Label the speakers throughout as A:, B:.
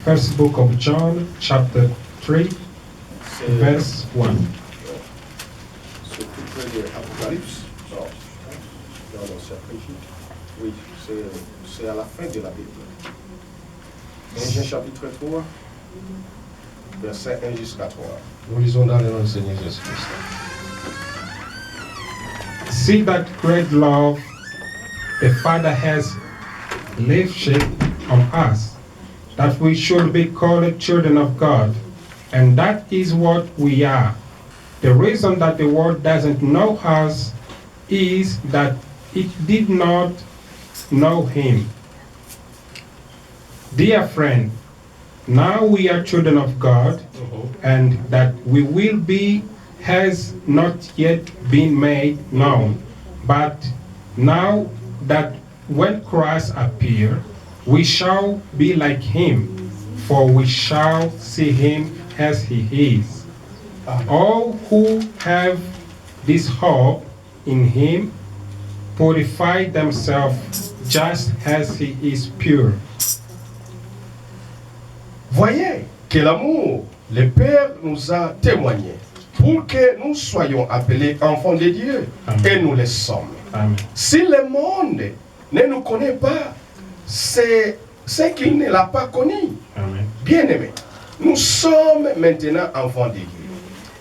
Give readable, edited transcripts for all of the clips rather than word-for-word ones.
A: First book of John, chapter 3, verse 1.
B: C'est tout près de l'Apocalypse. Non, c'est après. Oui, c'est à la fin de la Bible. 1 Jean chapitre 3, verset 1 jusqu'à 3.
C: Nous lisons dans le nom du Seigneur Jésus-Christ.
A: See that great love the Father has lavished on us, that we should be called children of God, and that is what we are. The reason that the world doesn't know us is that it did not know Him. Dear friend, now we are children of God, and that we will be has not yet been made known. But now that when Christ appears, we shall be like him, for we shall see him as he is. All who have this hope in him purify themselves just as he is pure.
B: Voyez quel amour le Père nous a témoigné pour que nous soyons appelés enfants de Dieu.
A: Amen.
B: Et nous le sommes.
A: Amen.
B: Si le monde ne nous connaît pas, c'est ce qu'il ne l'a pas connu.
A: Amen.
B: Bien-aimés, nous sommes maintenant enfants de Dieu.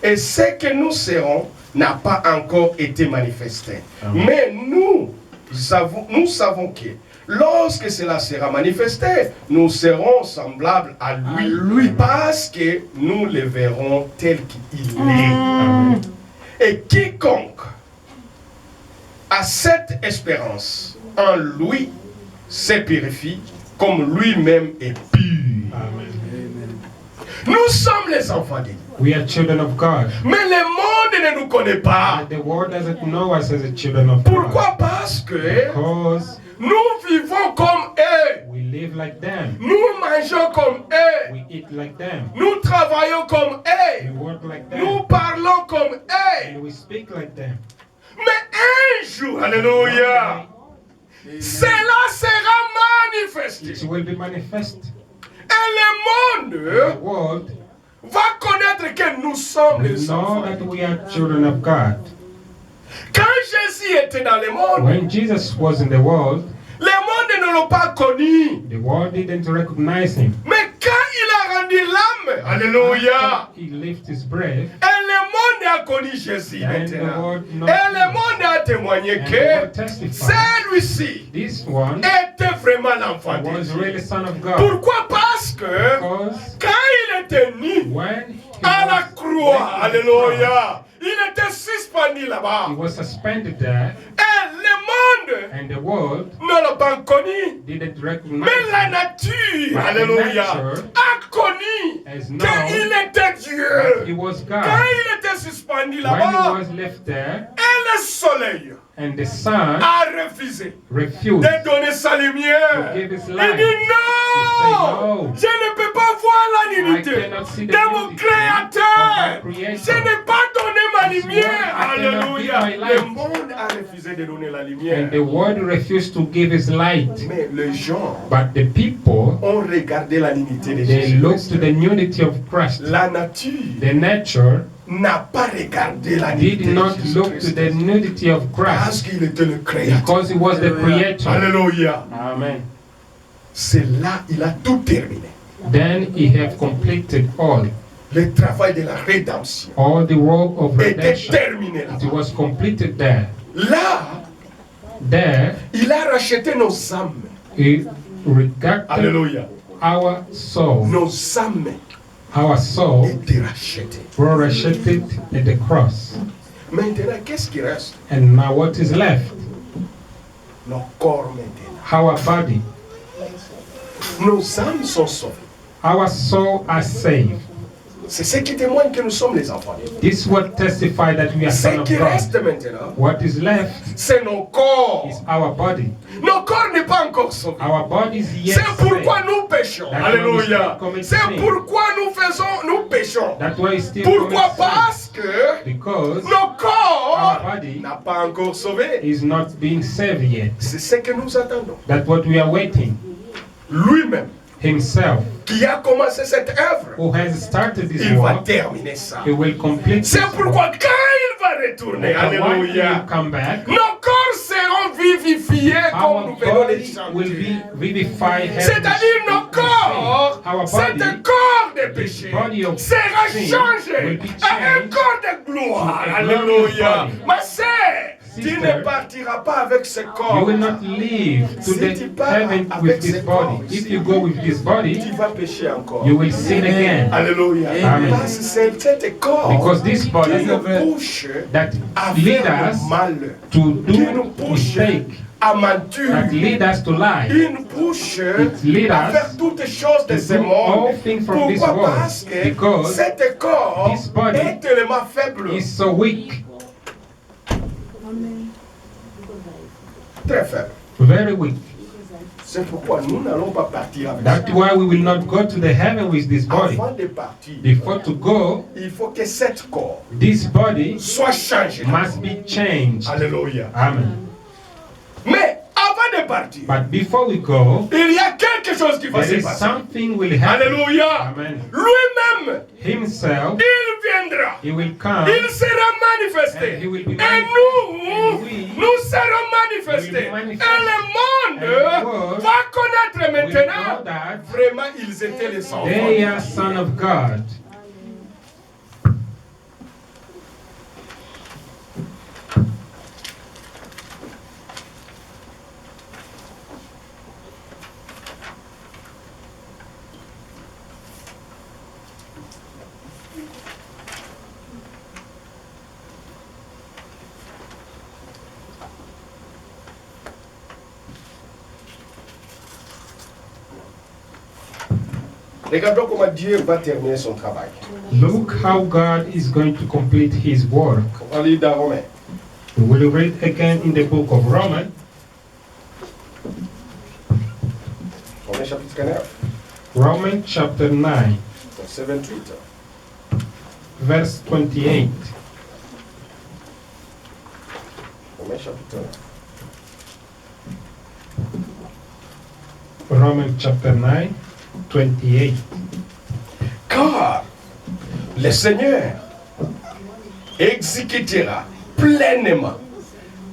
B: Et ce que nous serons n'a pas encore été manifesté.
A: Amen.
B: Mais nous savons que lorsque cela sera manifesté, nous serons semblables à lui, parce que nous le verrons tel qu'il est.
A: Amen.
B: Et quiconque a cette espérance en lui se purifie comme lui-même est pur.
A: Amen.
B: Nous sommes les enfants de Dieu.
A: We are children of God.
B: Mais le monde ne nous connaît pas.
A: The world doesn't know us as the children of God.
B: Pourquoi? Parce que
A: Because
B: nous vivons comme eux.
A: we live like them.
B: Nous mangeons comme eux.
A: We eat like them.
B: Nous travaillons comme
A: We
B: eux.
A: work like them.
B: Nous parlons comme eux.
A: And we speak like them.
B: Mais un jour, alléluia, cela sera manifesté.
A: It will be manifest.
B: Et le
A: The
B: monde
A: world
B: va connaître que nous sommes
A: will
B: les
A: know
B: enfants.
A: that we are children of God.
B: Quand Jésus était dans le monde,
A: When Jesus was in the world,
B: le monde ne l'a pas connu.
A: the world didn't recognize him.
B: Mais quand il a rendu l'âme, alléluia,
A: After he lifted his breath,
B: et le monde a connu Jésus
A: then the
B: maintenant.
A: world
B: Et
A: knows
B: le
A: him.
B: monde a témoigné
A: And the
B: que
A: world testified.
B: celui-ci
A: This one
B: était vraiment l'enfant de
A: was
B: Dieu.
A: really son of God.
B: Pourquoi? Parce que
A: Because
B: quand il était nu
A: when he
B: à la
A: was
B: croix,
A: left on the
B: alléluia, il était suspendu
A: cross,
B: là-bas.
A: he was suspended there,
B: Et le monde
A: and the world
B: ne l'a pas connu.
A: didn't
B: Mais
A: recognize
B: la
A: him.
B: nature,
A: But the
B: alléluia,
A: nature
B: a connu
A: has known
B: qu'il était
A: that
B: Dieu.
A: he was
B: Quand
A: God.
B: il était suspendu
A: When he
B: là-bas,
A: was left there,
B: et le soleil
A: and the sun
B: a refusé
A: refused
B: de donner sa lumière.
A: to give his
B: Il
A: light.
B: dit non,
A: no.
B: je ne peux pas voir la
A: I
B: nudité
A: cannot see the
B: de mon
A: nudity
B: Créateur.
A: of my Creator.
B: Je n'ai pas donné ma
A: This
B: lumière.
A: world, I cannot
B: Alléluia.
A: give my light.
B: Le monde a refusé de donner la
A: And
B: lumière.
A: the world refused to give his light.
B: Mais les gens
A: But the people,
B: ont regardé la nudité de
A: they
B: Jésus.
A: looked to the nudity of Christ.
B: La nature
A: The nature
B: n'a pas regardé la
A: did
B: nudité
A: not
B: de Jésus.
A: look to the nudity of
B: Parce
A: Christ
B: qu'il était le Créateur.
A: because he was the creator.
B: Alléluia.
A: Amen.
B: C'est là, il a tout terminé.
A: Then he have completed all.
B: Le travail de la rédemption
A: All the work of
B: était
A: redemption.
B: terminé là.
A: It was completed there.
B: Là,
A: There,
B: il a racheté nos âmes.
A: he regarded
B: Alléluia.
A: our soul.
B: Nos âmes
A: Our soul
B: étaient rachetées.
A: were rejected at the cross.
B: Maintenant, qu'est-ce qui reste?
A: And now what is left?
B: Nos corps maintenant.
A: Our body.
B: Nos âmes sont sauvées.
A: Our soul are saved.
B: C'est ce qui témoigne que nous sommes les enfants de Dieu.
A: This will testify that we are
B: Ce
A: sons of
B: qui reste
A: God.
B: maintenant,
A: What is left
B: c'est nos corps.
A: is our body.
B: Nos corps n'est pas encore sauvés.
A: Our body is yet
B: C'est pourquoi
A: saved.
B: nous péchons.
A: That's
B: Alléluia.
A: why we commit
B: C'est
A: sin.
B: pourquoi nous péchons.
A: That's why we still
B: Pourquoi?
A: commit sin.
B: Parce que
A: Because
B: nos corps
A: our body
B: n'a pas encore sauvé.
A: is not being saved yet.
B: C'est ce que nous attendons.
A: That's what we are waiting.
B: Lui-même
A: himself,
B: qui a commencé cette œuvre,
A: who has started this
B: il va
A: work,
B: terminer ça.
A: he will complete
B: C'est
A: this
B: pourquoi
A: work.
B: quand il va retourner,
A: And when he
B: alléluia,
A: will come back,
B: nos corps seront vivifiés comme
A: our
B: nous venons de
A: body will
B: chanter.
A: be vivified. as
B: C'est-à-dire
A: we
B: nos corps,
A: Our
B: c'est
A: body,
B: un corps de péché,
A: body of
B: sera
A: sin
B: changé
A: will be
B: à un
A: changed
B: corps de gloire.
A: to a
B: Alléluia.
A: glorious body.
B: Ma sœur, tu
A: Sister,
B: ne partiras pas avec ce corps.
A: you will not leave to
B: Si
A: the
B: tu pars
A: heaven
B: avec
A: with
B: ce
A: this
B: corps,
A: body. If you go with this body,
B: tu vas pécher encore.
A: you will sin again.
B: Alléluia.
A: Amen.
B: Parce que c'est cet corps
A: Because this
B: qui
A: body
B: nous pousse
A: that
B: à
A: lead
B: faire
A: us
B: le mal,
A: to
B: qui nous
A: do
B: pousse
A: mistake,
B: à mentir,
A: that lead us to lie,
B: il nous pousse
A: lead
B: à
A: us
B: faire toutes choses de
A: to
B: ce
A: do
B: monde.
A: all things from this
B: Pourquoi?
A: world.
B: Parce que
A: Because
B: cet corps
A: this body
B: est tellement faible,
A: is so weak,
B: très faible.
A: very weak.
B: C'est pourquoi nous n'allons pas partir avec
A: That's
B: ça.
A: why we will not go to the heaven with this body.
B: Avant de partir,
A: Before to go,
B: il faut que cet corps
A: this body
B: soit changé.
A: must be changed.
B: Alléluia.
A: Amen.
B: Mais avant de partir,
A: But before we go,
B: il y a quelque chose qui va
A: there
B: se
A: is
B: passer.
A: something will happen.
B: Alléluia.
A: Amen.
B: Lui-même,
A: Himself,
B: il viendra.
A: he will come.
B: Il sera manifesté.
A: And he will be
B: Et
A: manifested.
B: nous,
A: And we
B: nous serons manifestés.
A: will be manifested.
B: Et le monde
A: And the world
B: va connaître
A: will
B: maintenant.
A: know that
B: Vraiment, ils étaient les enfants.
A: they are son of God.
B: Regardons comment Dieu va terminer son travail.
A: Look how God is going to complete his work.
B: On va lire dans Romains.
A: We will read again in the book of Romans,
B: Romains chapitre 9,
A: Romans chapter 9,
B: verset 28.
A: verse 28.
B: Romains chapitre 9.
A: Romans chapter 9, 28.
B: Car le Seigneur exécutera pleinement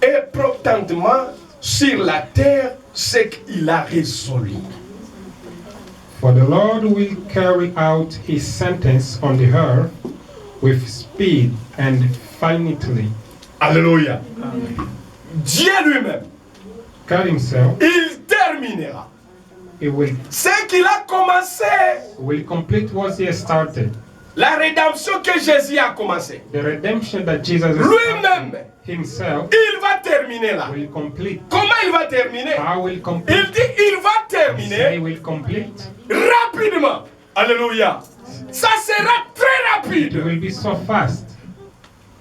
B: et promptement sur la terre ce qu'il a résolu.
A: For the Lord will carry out his sentence on the earth with speed and finality.
B: Alléluia. Dieu lui-même,
A: God himself,
B: il terminera.
A: he will
B: Ce qu'il a commencé,
A: complete what he has started.
B: la rédemption que Jésus a commencé.
A: The redemption that Jesus has
B: Lui-même,
A: started himself
B: il va terminer là.
A: will complete.
B: Comment il va terminer?
A: How will complete?
B: Il dit, il va
A: He
B: terminer
A: will complete.
B: rapidement. Alléluia. Ça sera très
A: It
B: rapide.
A: will be so fast,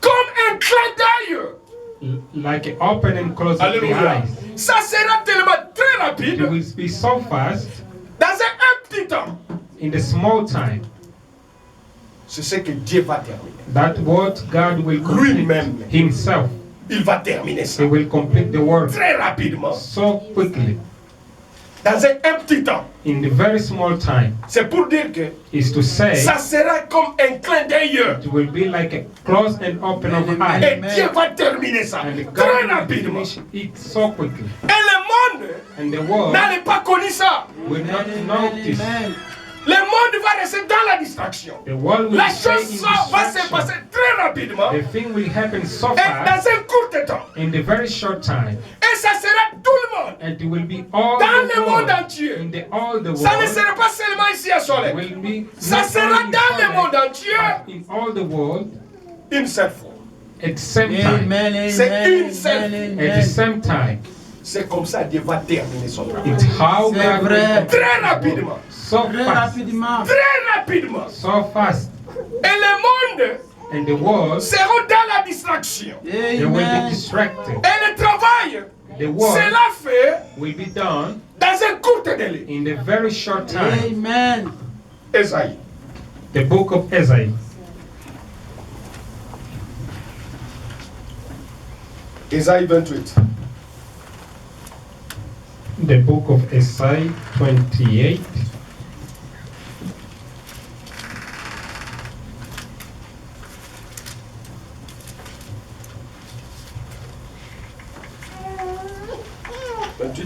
B: Comme un clin d'œil.
A: like open and close of the
B: Alléluia.
A: eyes.
B: Ça sera tellement très
A: It
B: rapide.
A: will be so fast
B: Dans un petit temps.
A: in the small time.
B: C'est ce que Dieu va terminer.
A: That what God will complete
B: Lui-même.
A: himself.
B: Il va terminer ça.
A: He will complete the work
B: Très rapidement.
A: so quickly
B: Dans un petit temps.
A: in the very small time.
B: C'est pour dire que
A: Is to say
B: ça sera comme un clin d'œil.
A: it will be like a close and open of
B: Et
A: eye.
B: Dieu va terminer ça
A: And
B: très
A: God will
B: rapidement.
A: finish it so quickly.
B: Et le monde
A: And the world
B: n'allait pas connu ça.
A: will not notice.
B: Le monde va rester dans la distraction.
A: The world will
B: La
A: stay in
B: chose va se passer
A: distraction.
B: très rapidement
A: The thing will happen so
B: et
A: fast
B: dans un court temps.
A: in the very short time.
B: Et ça sera tout le monde.
A: And it will be all
B: Dans
A: the
B: le monde
A: world.
B: entier.
A: In all the
B: Ça ne
A: world
B: sera pas seulement ici à Soleil.
A: will be
B: Ça
A: not
B: sera
A: only in
B: dans le
A: Soleil,
B: monde entier
A: but in all the world
B: une seule fois.
A: at the same time.
B: C'est une seule.
A: At the same time.
B: C'est comme ça Dieu va terminer son travail.
A: It's how
D: C'est
A: God will
D: vrai.
A: complete
B: Très rapidement.
A: so
D: Très
A: fast.
D: rapidement.
B: Très rapidement.
A: So fast.
B: Et le monde
A: And the world
B: sera dans la distraction.
A: they will be
D: Amen.
A: distracted.
B: Et le travail
A: The work
B: sera fait
A: will be done
B: dans un court délai.
A: in the very short time.
D: Amen.
B: Esaïe.
A: The book of Isaiah.
B: Esaïe 28.
A: The book of Isaiah 28.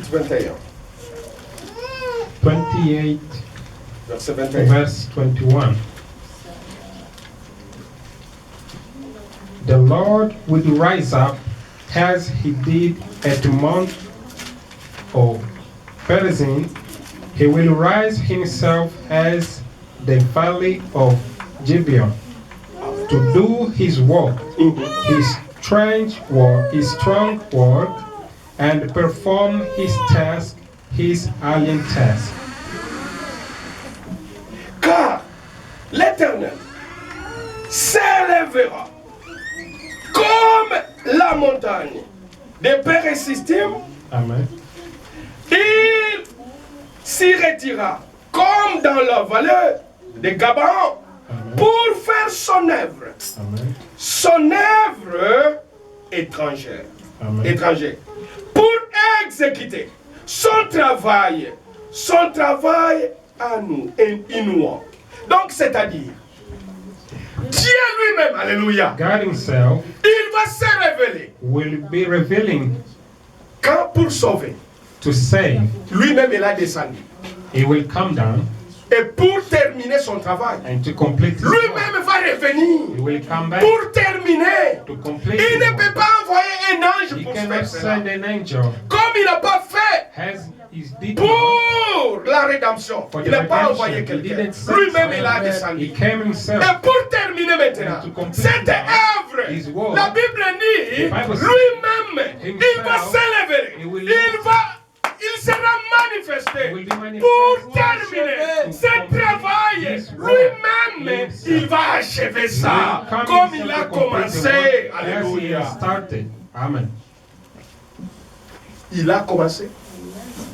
B: 21.
A: 28,
B: Verset 21.
A: verse 21. The Lord will rise up as he did at Mount of Perazim. He will rise himself as the valley of Gibeon to do his work, his strong work, and perform his task, his alien task.
B: Car l'Éternel s'élèvera comme la montagne de Pérécistim.
A: Amen.
B: Il s'y retira comme dans la vallée de Gabaon pour faire son œuvre.
A: Amen.
B: Son œuvre étrangère.
A: Amen.
B: Étranger. Pour exécuter son travail à nous, inouï. Donc, c'est-à-dire, Dieu lui-même, alléluia,
A: God himself
B: il va se révéler.
A: will be revealing
B: Quand pour sauver,
A: to save.
B: lui-même il a descendu.
A: He will come down
B: Et pour terminer son travail,
A: and to complete his work.
B: lui-même va revenir.
A: He will come back
B: Pour terminer,
A: to complete
B: il
A: his
B: ne peut
A: work.
B: pas envoyer un ange
A: He
B: pour
A: cannot
B: faire cela.
A: send an angel
B: Comme il n'a pas fait
A: as is did
B: pour la rédemption.
A: for
B: Il
A: the
B: n'a pas envoyé
A: redemption. He
B: quelqu'un.
A: didn't send
B: Lui-même il a
A: someone.
B: descendu.
A: He came himself.
B: Et pour terminer maintenant,
A: And to complete
B: cette
A: now,
B: œuvre,
A: his work,
B: la Bible dit,
A: the Bible says,
B: lui-même, il va
A: himself,
B: s'élever.
A: he will
B: Il sera manifesté
A: He will be manifested
B: pour terminer
A: to
B: ce
A: complete
B: travail.
A: his work.
B: Lui-même,
A: Himself.
B: il va achever
A: He
B: ça
A: will come
B: comme
A: himself
B: il a
A: to complete the
B: commencé.
A: work as he
B: Alléluia.
A: has started. Amen.
B: Il a commencé,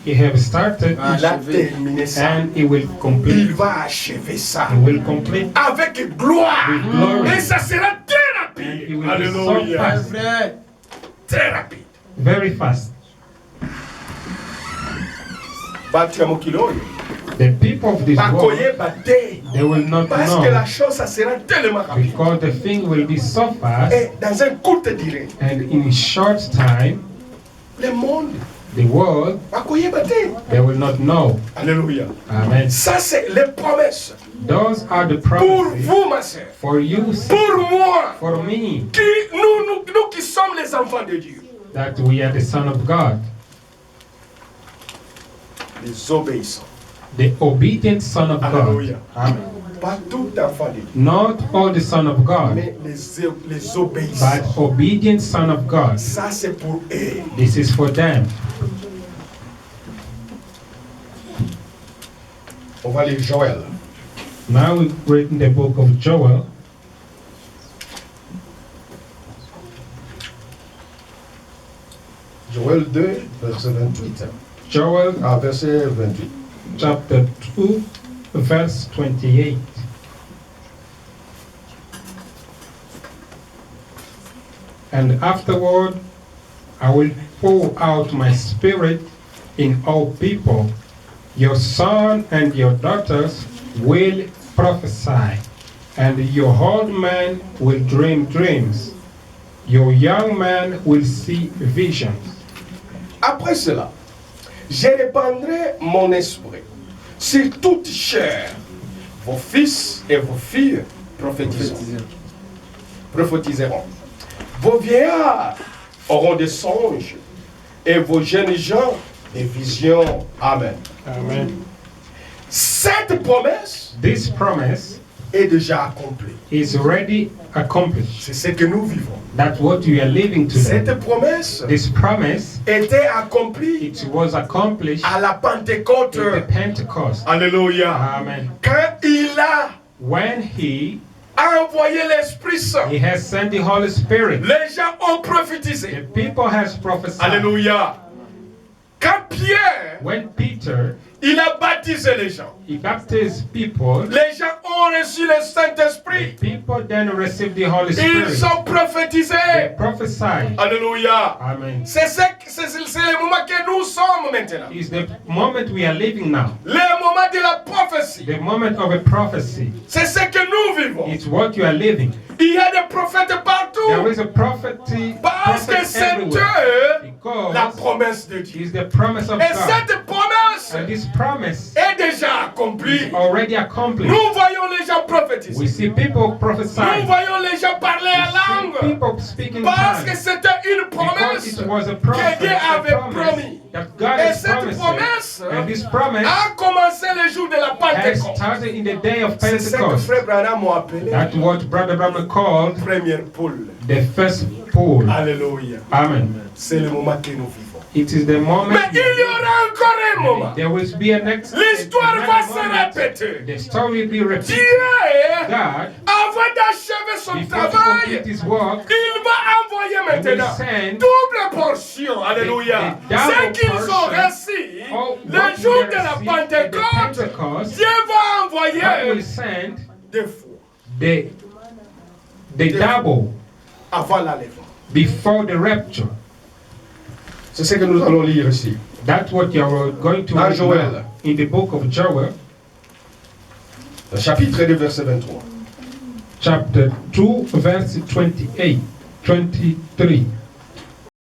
A: He have started
B: il a terminé ça.
A: and he will
B: Il
A: complete.
B: va achever ça
A: He will complete
B: avec gloire.
A: with glory.
B: Et ça sera très
A: And he
B: rapide.
A: will be so
B: Alléluia.
A: fast,
B: Très rapide.
A: very fast.
B: Batiamo kiloyo.
A: The people of this world,
B: Bakoyeba te.
A: they will not
B: Parce que la
A: know
B: chose, ça sera tellement rapide.
A: because the thing will be so fast
B: Et dans un courte durée,
A: and in short time,
B: le monde,
A: the world,
B: bakoyeba te.
A: they will not know.
B: Alléluia.
A: Amen.
B: Ça, c'est les promesses.
A: Those are the
B: Pour
A: promises
B: vous, ma sœur.
A: for you,
B: Pour moi.
A: for me,
B: Nous qui sommes les enfants de Dieu.
A: that we are the Son of God,
B: Les obéissants.
A: the obedient Son of God.
B: Hallelujah.
A: Amen.
B: Pas tout enfant de Dieu.
A: Not all the Son of God,
B: Mais les obéissants.
A: but obedient Son of God.
B: Ça, c'est pour eux.
A: This is for them.
B: On va lire Joël.
A: Now we read in the book of Joel,
C: Joël 2, verset 28.
A: Joel
C: Verset 28.
A: chapter 2, verse 28. And afterward I will pour out my spirit in all people. Your sons and your daughters will prophesy, and your old men will dream dreams. Your young men will see visions.
B: Après cela, je répandrai mon esprit sur toute chair. Vos fils et vos filles prophétiseront. Vos vieillards auront des songes et vos jeunes gens des visions. Amen.
A: Amen.
B: Cette promesse
A: This promise
B: est déjà accomplie.
A: is already accomplished.
B: C'est ce que nous vivons.
A: That's what we are living today.
B: Cette promesse
A: This promise,
B: était accomplie
A: it was accomplished
B: à la Pentecôte.
A: at the Pentecost.
B: Alléluia.
A: Amen.
B: Quand il a
A: When he
B: envoyé l'Esprit Saint,
A: has sent the Holy Spirit,
B: les gens ont
A: the
B: prophétisé.
A: people has prophesied.
B: Alléluia. Quand Pierre,
A: When Peter,
B: il a baptisé les gens,
A: he baptized people,
B: les gens ont reçu le Saint-Esprit.
A: people then received the Holy
B: Ils
A: Spirit.
B: ont prophétisé.
A: They prophesied.
B: Alléluia.
A: Amen.
B: C'est le moment que nous sommes maintenant.
A: It's the moment we are living now.
B: Le moment de la prophétie.
A: The moment of a prophecy.
B: C'est ce que nous vivons.
A: It's what you are living.
B: Il y a des prophètes
A: There
B: partout.
A: is a prophecy
B: Parce que
A: prophet
B: c'est
A: everywhere.
B: eux
A: Because
B: la promesse de Dieu.
A: it's the promise of
B: Et
A: God.
B: cette promesse
A: And this promise
B: est déjà accomplie.
A: is already accomplished.
B: Nous voyons les gens
A: We
B: prophétiser.
A: see people prophesy.
B: Nous voyons les gens parler
A: We
B: en
A: see
B: langue.
A: people speaking
B: Parce que
A: tongues.
B: c'était une
A: Because
B: promesse
A: it was a
B: que
A: promise,
B: Dieu
A: a
B: avait
A: promise
B: promis.
A: that God
B: Et
A: has
B: cette
A: promised.
B: promesse
A: And this promise
B: a commencé le jour de la
A: has
B: Pentecôte.
A: started in the day of
B: C'est ce que
A: Pentecost.
B: Frère Branham a appelé
A: That's what Brother Branham called
B: première poule.
A: the first pool.
B: Alléluia.
A: Amen.
B: C'est le moment que nous vivons.
A: It is the moment.
B: Mais il y aura encore un moment.
A: There will be a next.
B: L'histoire va se
A: moment.
B: répéter.
A: The story will be repeated.
B: Dieu,
A: God,
B: avant d'achever son
A: before to
B: travail,
A: complete His work,
B: il va envoyer
A: He will
B: maintenant
A: send
B: double portion. Alléluia.
A: the double
B: Ce qu'ils ont
A: portion
B: reçu
A: of
B: le
A: what
B: jour
A: we
B: de la
A: received at the
B: Pentecôte,
A: Pentecost.
B: Dieu va
A: God will
B: envoyer
A: send
B: des fois
A: the double
B: avant l'enlèvement.
A: before the rapture.
C: C'est ce que nous allons lire ici.
A: That's what you are going to
C: Dans
A: read
C: Joël.
A: now in the book of Joel,
C: Le chapitre 2, verset 23.
A: chapter 2, verse 28, 23.